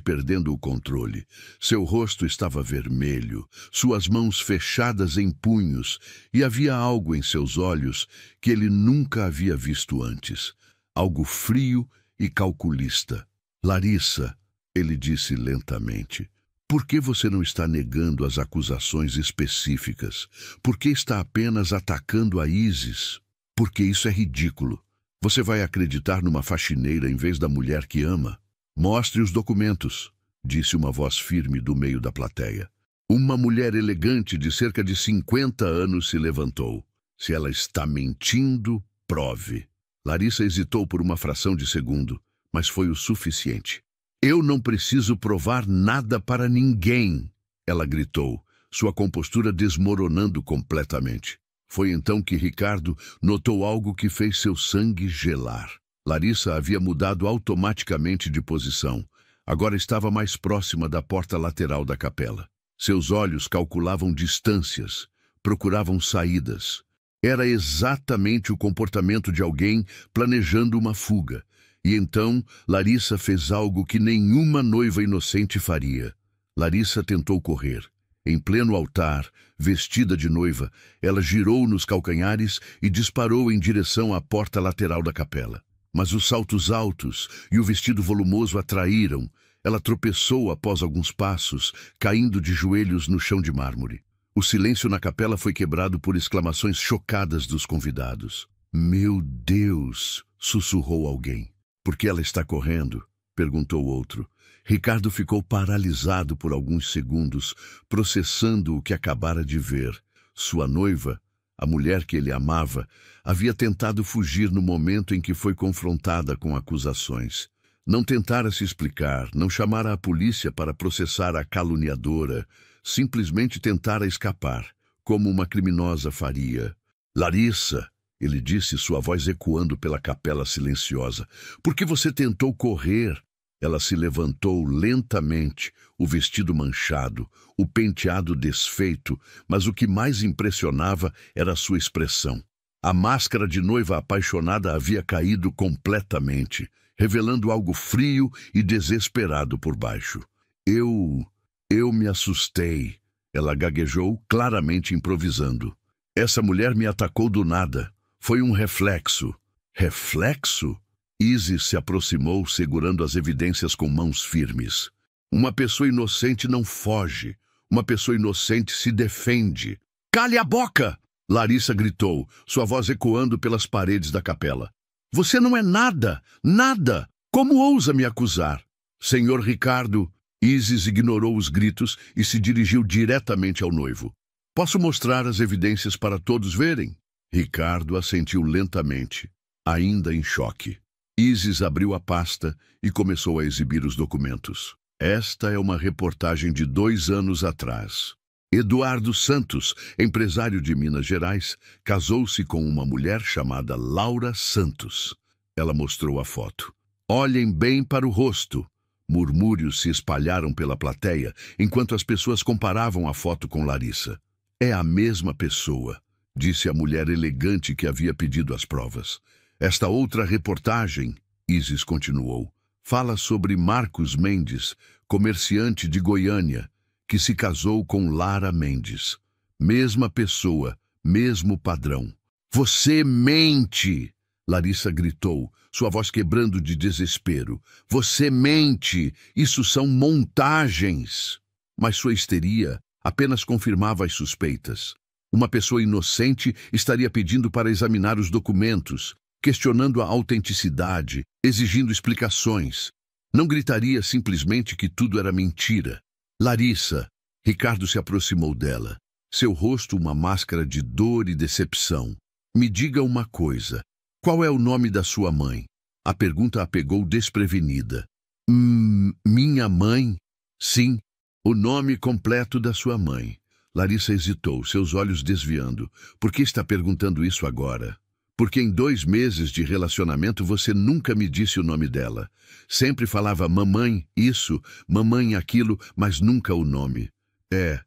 perdendo o controle. Seu rosto estava vermelho, suas mãos fechadas em punhos, e havia algo em seus olhos que ele nunca havia visto antes. Algo frio e calculista. Larissa, ele disse lentamente, por que você não está negando as acusações específicas? Por que está apenas atacando a Isis? Porque isso é ridículo. Você vai acreditar numa faxineira em vez da mulher que ama? Mostre os documentos, disse uma voz firme do meio da plateia. Uma mulher elegante de cerca de 50 anos se levantou. Se ela está mentindo, prove. Larissa hesitou por uma fração de segundo, mas foi o suficiente. Eu não preciso provar nada para ninguém, ela gritou, sua compostura desmoronando completamente. Foi então que Ricardo notou algo que fez seu sangue gelar. Larissa havia mudado automaticamente de posição. Agora estava mais próxima da porta lateral da capela. Seus olhos calculavam distâncias, procuravam saídas. Era exatamente o comportamento de alguém planejando uma fuga. E então Larissa fez algo que nenhuma noiva inocente faria. Larissa tentou correr. Em pleno altar, vestida de noiva, ela girou nos calcanhares e disparou em direção à porta lateral da capela. Mas os saltos altos e o vestido volumoso a traíram. Ela tropeçou após alguns passos, caindo de joelhos no chão de mármore. O silêncio na capela foi quebrado por exclamações chocadas dos convidados. Meu Deus! Sussurrou alguém. Por que ela está correndo? Perguntou outro. Ricardo ficou paralisado por alguns segundos, processando o que acabara de ver. Sua noiva, a mulher que ele amava, havia tentado fugir no momento em que foi confrontada com acusações. Não tentara se explicar, não chamara a polícia para processar a caluniadora, simplesmente tentara escapar, como uma criminosa faria. Larissa, ele disse, sua voz ecoando pela capela silenciosa, por que você tentou correr? Ela se levantou lentamente, o vestido manchado, o penteado desfeito, mas o que mais impressionava era sua expressão. A máscara de noiva apaixonada havia caído completamente, revelando algo frio e desesperado por baixo. Eu me assustei, ela gaguejou, claramente improvisando. Essa mulher me atacou do nada. Foi um reflexo. Reflexo? Isis se aproximou, segurando as evidências com mãos firmes. Uma pessoa inocente não foge. Uma pessoa inocente se defende. Cale a boca! Larissa gritou, sua voz ecoando pelas paredes da capela. Você não é nada, nada! Como ousa me acusar? Senhor Ricardo, Isis ignorou os gritos e se dirigiu diretamente ao noivo. Posso mostrar as evidências para todos verem? Ricardo assentiu lentamente, ainda em choque. Isis abriu a pasta e começou a exibir os documentos. Esta é uma reportagem de 2 anos atrás. Eduardo Santos, empresário de Minas Gerais, casou-se com uma mulher chamada Laura Santos. Ela mostrou a foto. Olhem bem para o rosto. Murmúrios se espalharam pela plateia, enquanto as pessoas comparavam a foto com Larissa. É a mesma pessoa, disse a mulher elegante que havia pedido as provas. Esta outra reportagem, Isis continuou, fala sobre Marcos Mendes, comerciante de Goiânia, que se casou com Lara Mendes. Mesma pessoa, mesmo padrão. Você mente! Larissa gritou, sua voz quebrando de desespero. Você mente! Isso são montagens! Mas sua histeria apenas confirmava as suspeitas. Uma pessoa inocente estaria pedindo para examinar os documentos, questionando a autenticidade, exigindo explicações. Não gritaria simplesmente que tudo era mentira. Larissa, Ricardo se aproximou dela, seu rosto uma máscara de dor e decepção. Me diga uma coisa. Qual é o nome da sua mãe? A pergunta a pegou desprevenida. Minha mãe? Sim, o nome completo da sua mãe. Larissa hesitou, seus olhos desviando. Por que está perguntando isso agora? Porque em 2 meses de relacionamento você nunca me disse o nome dela. Sempre falava mamãe isso, mamãe aquilo, mas nunca o nome. É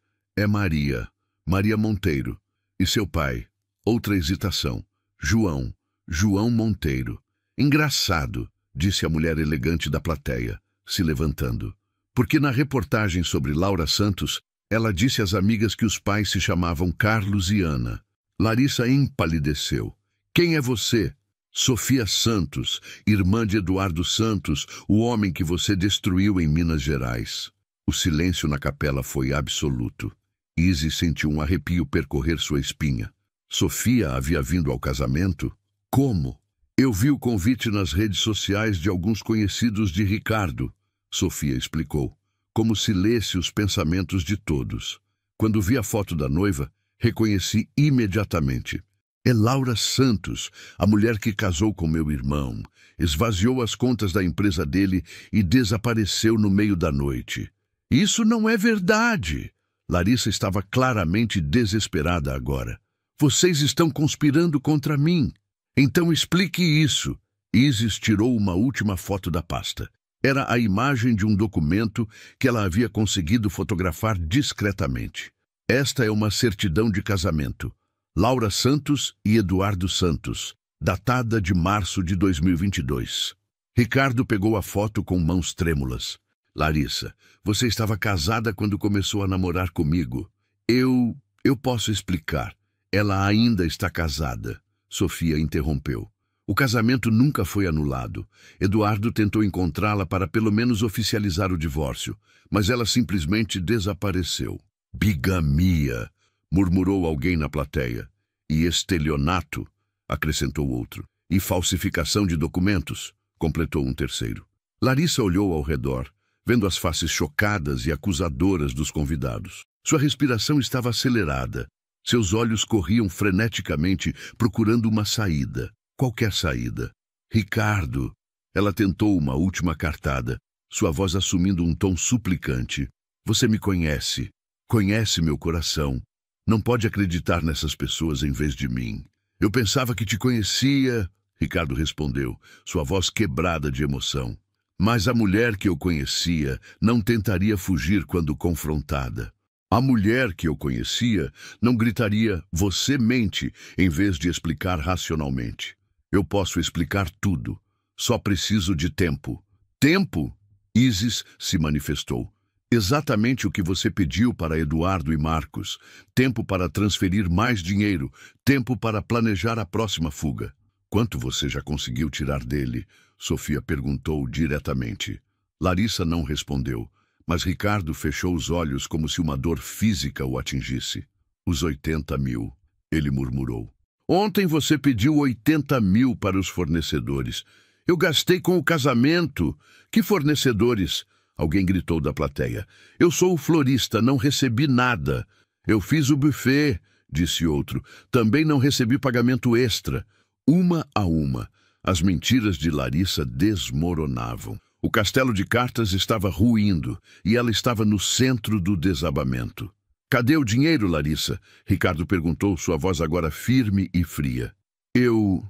Maria. Maria Monteiro. E seu pai? Outra hesitação. João Monteiro. Engraçado, disse a mulher elegante da plateia, se levantando. Porque na reportagem sobre Laura Santos, ela disse às amigas que os pais se chamavam Carlos e Ana. Larissa empalideceu. Quem é você? Sofia Santos, irmã de Eduardo Santos, o homem que você destruiu em Minas Gerais. O silêncio na capela foi absoluto. Isis sentiu um arrepio percorrer sua espinha. Sofia havia vindo ao casamento? Como? Eu vi o convite nas redes sociais de alguns conhecidos de Ricardo, Sofia explicou, como se lesse os pensamentos de todos. Quando vi a foto da noiva, reconheci imediatamente. É Laura Santos, a mulher que casou com meu irmão, esvaziou as contas da empresa dele e desapareceu no meio da noite. Isso não é verdade! Larissa estava claramente desesperada agora. Vocês estão conspirando contra mim. Então explique isso. Isis tirou uma última foto da pasta. Era a imagem de um documento que ela havia conseguido fotografar discretamente. Esta é uma certidão de casamento. Laura Santos e Eduardo Santos, datada de março de 2022. Ricardo pegou a foto com mãos trêmulas. Larissa, você estava casada quando começou a namorar comigo. Eu posso explicar. Ela ainda está casada. Sofia interrompeu. O casamento nunca foi anulado. Eduardo tentou encontrá-la para pelo menos oficializar o divórcio, mas ela simplesmente desapareceu. Bigamia, murmurou alguém na plateia. E estelionato, acrescentou outro. E falsificação de documentos, completou um terceiro. Larissa olhou ao redor, vendo as faces chocadas e acusadoras dos convidados. Sua respiração estava acelerada. Seus olhos corriam freneticamente, procurando uma saída. Qualquer saída. Ricardo. Ela tentou uma última cartada, sua voz assumindo um tom suplicante. Você me conhece. Conhece meu coração. Não pode acreditar nessas pessoas em vez de mim. Eu pensava que te conhecia, Ricardo respondeu, sua voz quebrada de emoção. Mas a mulher que eu conhecia não tentaria fugir quando confrontada. A mulher que eu conhecia não gritaria, você mente, em vez de explicar racionalmente. Eu posso explicar tudo. Só preciso de tempo. Tempo? Isis se manifestou. Exatamente o que você pediu para Eduardo e Marcos. Tempo para transferir mais dinheiro. Tempo para planejar a próxima fuga. Quanto você já conseguiu tirar dele? Sofia perguntou diretamente. Larissa não respondeu, mas Ricardo fechou os olhos como se uma dor física o atingisse. Os 80 mil, ele murmurou. Ontem você pediu 80 mil para os fornecedores. Eu gastei com o casamento. Que fornecedores? Alguém gritou da plateia. Eu sou o florista, não recebi nada. Eu fiz o buffet, disse outro. Também não recebi pagamento extra. Uma a uma, as mentiras de Larissa desmoronavam. O castelo de cartas estava ruindo e ela estava no centro do desabamento. Cadê o dinheiro, Larissa? Ricardo perguntou, sua voz agora firme e fria. Eu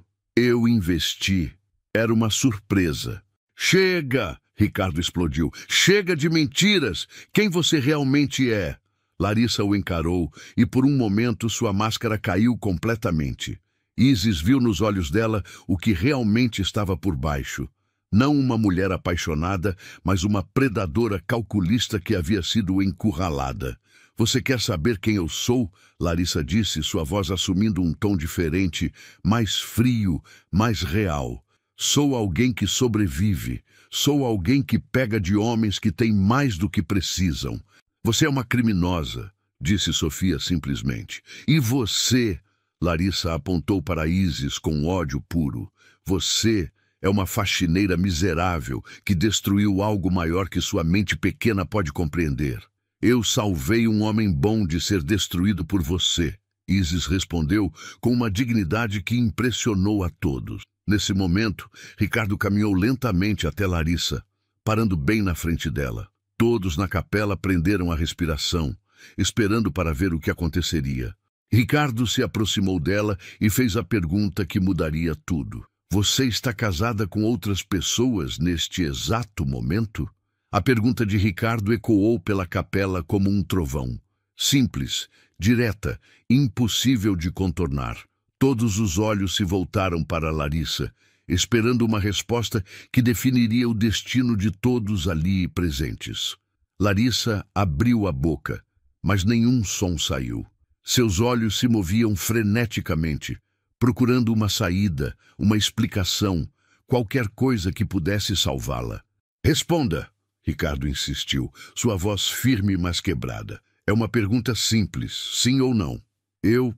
investi. Era uma surpresa. Chega! Ricardo explodiu. Chega de mentiras! Quem você realmente é? Larissa o encarou e por um momento sua máscara caiu completamente. Isis viu nos olhos dela o que realmente estava por baixo. Não uma mulher apaixonada, mas uma predadora calculista que havia sido encurralada. Você quer saber quem eu sou? Larissa disse, sua voz assumindo um tom diferente, mais frio, mais real. Sou alguém que sobrevive. Sou alguém que pega de homens que têm mais do que precisam. Você é uma criminosa, disse Sofia simplesmente. E você, Larissa apontou para Isis com ódio puro. Você é uma faxineira miserável que destruiu algo maior que sua mente pequena pode compreender. Eu salvei um homem bom de ser destruído por você. Isis respondeu com uma dignidade que impressionou a todos. Nesse momento, Ricardo caminhou lentamente até Larissa, parando bem na frente dela. Todos na capela prenderam a respiração, esperando para ver o que aconteceria. Ricardo se aproximou dela e fez a pergunta que mudaria tudo. Você está casada com outras pessoas neste exato momento? A pergunta de Ricardo ecoou pela capela como um trovão. Simples, direta, impossível de contornar. Todos os olhos se voltaram para Larissa, esperando uma resposta que definiria o destino de todos ali presentes. Larissa abriu a boca, mas nenhum som saiu. Seus olhos se moviam freneticamente, procurando uma saída, uma explicação, qualquer coisa que pudesse salvá-la. Responda! Ricardo insistiu, sua voz firme mas quebrada. É uma pergunta simples, sim ou não. Eu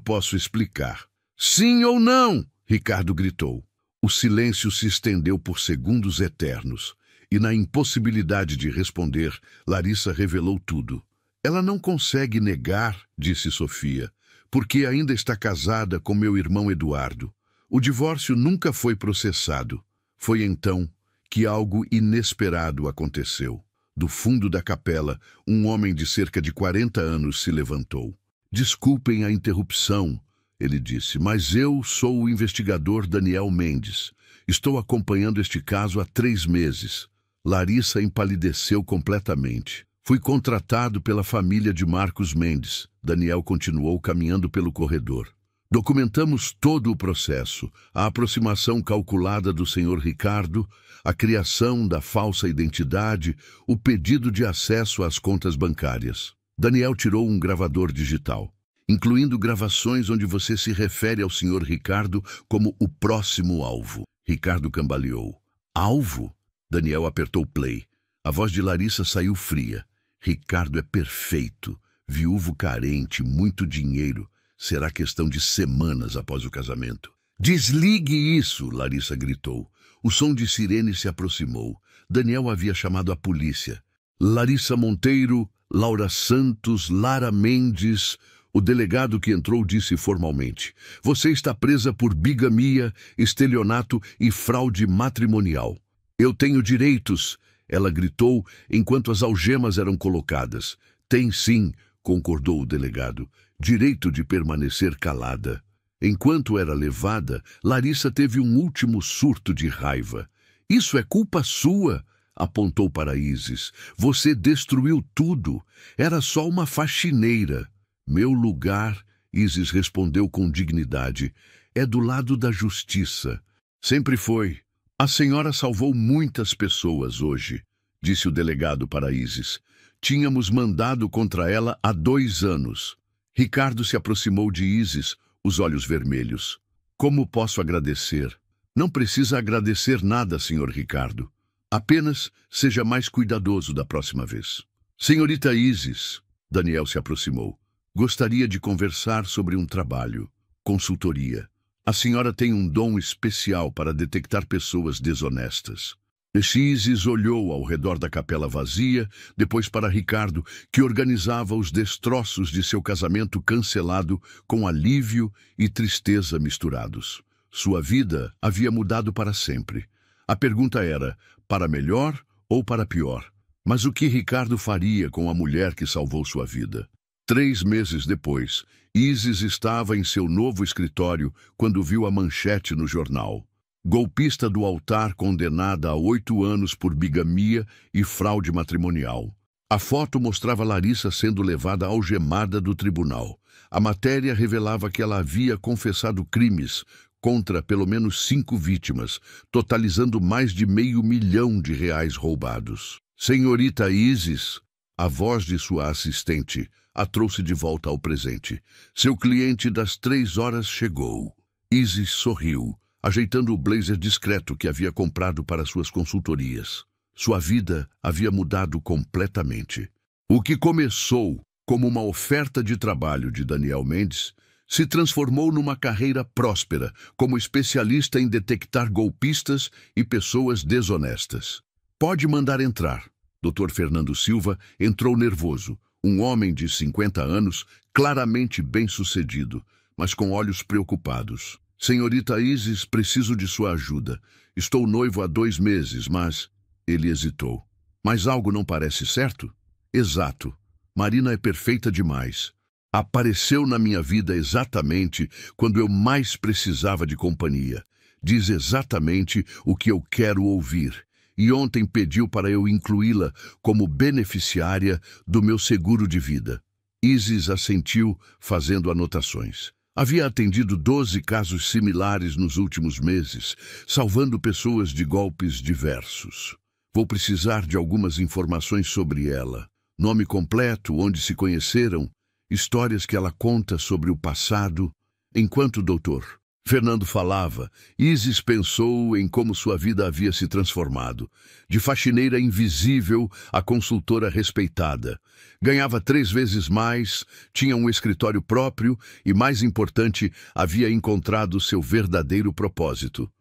posso explicar. Sim ou não? Ricardo gritou. O silêncio se estendeu por segundos eternos, e na impossibilidade de responder, Larissa revelou tudo. Ela não consegue negar, disse Sofia, porque ainda está casada com meu irmão Eduardo. O divórcio nunca foi processado. Foi então que algo inesperado aconteceu. Do fundo da capela, um homem de cerca de 40 anos se levantou. Desculpem a interrupção, ele disse, mas eu sou o investigador Daniel Mendes. Estou acompanhando este caso há 3 meses. Larissa empalideceu completamente. Fui contratado pela família de Marcos Mendes. Daniel continuou caminhando pelo corredor. Documentamos todo o processo, a aproximação calculada do senhor Ricardo, a criação da falsa identidade, o pedido de acesso às contas bancárias. Daniel tirou um gravador digital, incluindo gravações onde você se refere ao senhor Ricardo como o próximo alvo. Ricardo cambaleou. Alvo? Daniel apertou play. A voz de Larissa saiu fria. Ricardo é perfeito, viúvo carente, muito dinheiro. Será questão de semanas após o casamento. Desligue isso, Larissa gritou. O som de sirene se aproximou. Daniel havia chamado a polícia. Larissa Monteiro, Laura Santos, Lara Mendes. O delegado que entrou disse formalmente: você está presa por bigamia, estelionato e fraude matrimonial. Eu tenho direitos, ela gritou enquanto as algemas eram colocadas. Tem sim, concordou o delegado. Direito de permanecer calada. Enquanto era levada, Larissa teve um último surto de raiva. Isso é culpa sua, apontou para Isis. Você destruiu tudo. Era só uma faxineira. Meu lugar, Isis respondeu com dignidade, é do lado da justiça. Sempre foi. A senhora salvou muitas pessoas hoje, disse o delegado para Isis. Tínhamos mandado contra ela há 2 anos. Ricardo se aproximou de Isis, os olhos vermelhos. Como posso agradecer? Não precisa agradecer nada, senhor Ricardo. Apenas seja mais cuidadoso da próxima vez. Senhorita Isis, Daniel se aproximou. Gostaria de conversar sobre um trabalho, consultoria. A senhora tem um dom especial para detectar pessoas desonestas. Isis olhou ao redor da capela vazia, depois para Ricardo, que organizava os destroços de seu casamento cancelado com alívio e tristeza misturados. Sua vida havia mudado para sempre. A pergunta era, para melhor ou para pior? Mas o que Ricardo faria com a mulher que salvou sua vida? 3 meses depois, Isis estava em seu novo escritório quando viu a manchete no jornal. Golpista do altar condenada a 8 anos por bigamia e fraude matrimonial. A foto mostrava Larissa sendo levada algemada do tribunal. A matéria revelava que ela havia confessado crimes contra pelo menos 5 vítimas, totalizando mais de R$500 mil roubados. Senhorita Isis, a voz de sua assistente, a trouxe de volta ao presente. Seu cliente das 3 horas chegou. Isis sorriu, ajeitando o blazer discreto que havia comprado para suas consultorias. Sua vida havia mudado completamente. O que começou como uma oferta de trabalho de Daniel Mendes se transformou numa carreira próspera como especialista em detectar golpistas e pessoas desonestas. Pode mandar entrar. Dr. Fernando Silva entrou nervoso, um homem de 50 anos, claramente bem-sucedido, mas com olhos preocupados. Senhorita Isis, preciso de sua ajuda. Estou noivo há 2 meses, mas... Ele hesitou. Mas algo não parece certo? Exato. Marina é perfeita demais. Apareceu na minha vida exatamente quando eu mais precisava de companhia. Diz exatamente o que eu quero ouvir. E ontem pediu para eu incluí-la como beneficiária do meu seguro de vida. Isis assentiu, fazendo anotações. Havia atendido 12 casos similares nos últimos meses, salvando pessoas de golpes diversos. Vou precisar de algumas informações sobre ela. Nome completo, onde se conheceram, histórias que ela conta sobre o passado. Enquanto o doutor Fernando falava, Isis pensou em como sua vida havia se transformado. De faxineira invisível a consultora respeitada. Ganhava 3 vezes mais, tinha um escritório próprio e, mais importante, havia encontrado seu verdadeiro propósito.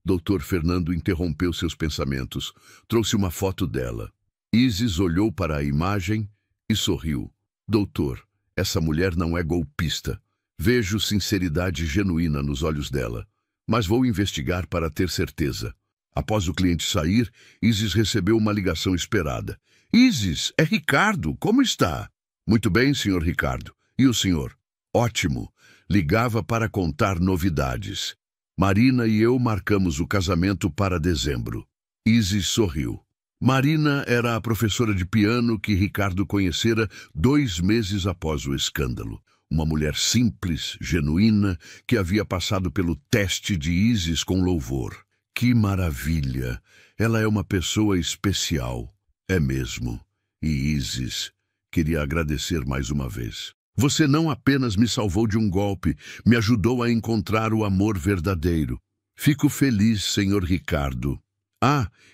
Dr. Fernando interrompeu seus pensamentos. Trouxe uma foto dela. Isis olhou para a imagem e sorriu. Doutor, essa mulher não é golpista. Vejo sinceridade genuína nos olhos dela. Mas vou investigar para ter certeza. Após o cliente sair, Isis recebeu uma ligação esperada. Isis, é Ricardo, como está? Muito bem, senhor Ricardo. E o senhor? Ótimo. Ligava para contar novidades. Marina e eu marcamos o casamento para dezembro. Isis sorriu. Marina era a professora de piano que Ricardo conhecera 2 meses após o escândalo. Uma mulher simples, genuína, que havia passado pelo teste de Isis com louvor. Que maravilha! Ela é uma pessoa especial. É mesmo. E Isis queria agradecer mais uma vez. Você não apenas me salvou de um golpe, me ajudou a encontrar o amor verdadeiro. Fico feliz, senhor Ricardo.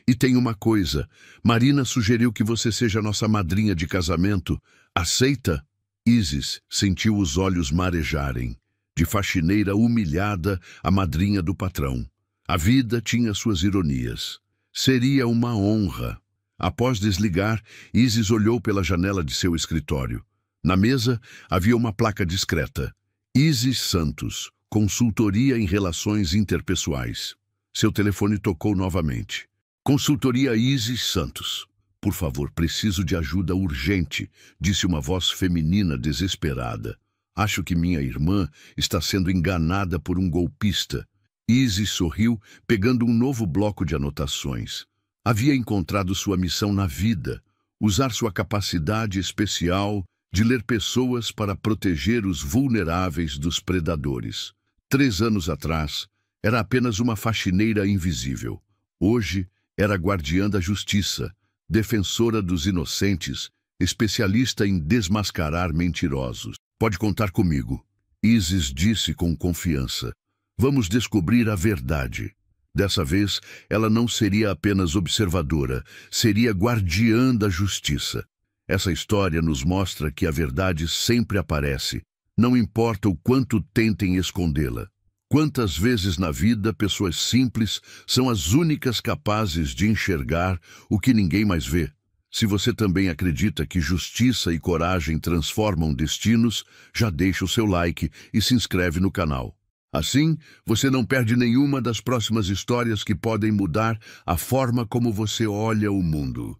E tem uma coisa. Marina sugeriu que você seja nossa madrinha de casamento. Aceita? Isis sentiu os olhos marejarem. De faxineira humilhada, a madrinha do patrão. A vida tinha suas ironias. Seria uma honra. Após desligar, Isis olhou pela janela de seu escritório. Na mesa havia uma placa discreta. Isis Santos, consultoria em relações interpessoais. Seu telefone tocou novamente. Consultoria Isis Santos. Por favor, preciso de ajuda urgente, disse uma voz feminina desesperada. Acho que minha irmã está sendo enganada por um golpista. Isis sorriu, pegando um novo bloco de anotações. Havia encontrado sua missão na vida, usar sua capacidade especial de ler pessoas para proteger os vulneráveis dos predadores. 3 anos atrás, era apenas uma faxineira invisível. Hoje, era guardiã da justiça, defensora dos inocentes, especialista em desmascarar mentirosos. Pode contar comigo, Isis disse com confiança. Vamos descobrir a verdade. Dessa vez, ela não seria apenas observadora, seria guardiã da justiça. Essa história nos mostra que a verdade sempre aparece, não importa o quanto tentem escondê-la. Quantas vezes na vida pessoas simples são as únicas capazes de enxergar o que ninguém mais vê? Se você também acredita que justiça e coragem transformam destinos, já deixa o seu like e se inscreve no canal. Assim, você não perde nenhuma das próximas histórias que podem mudar a forma como você olha o mundo.